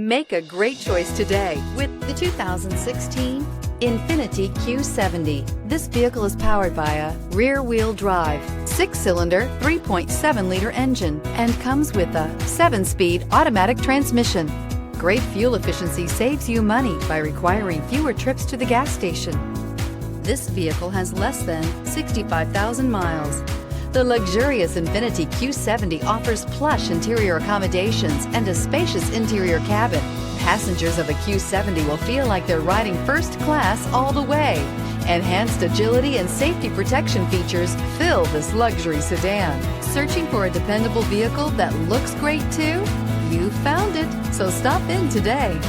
Make a great choice today with the 2016 Infiniti Q70. This vehicle is powered by a rear-wheel drive, 6-cylinder, 3.7-liter engine, and comes with a 7-speed automatic transmission. Great fuel efficiency saves you money by requiring fewer trips to the gas station. This vehicle has less than 65,000 miles. The luxurious Infiniti Q70 offers plush interior accommodations and a spacious interior cabin. Passengers of a Q70 will feel like they're riding first class all the way. Enhanced agility and safety protection features fill this luxury sedan. Searching for a dependable vehicle that looks great too? You found it, so stop in today.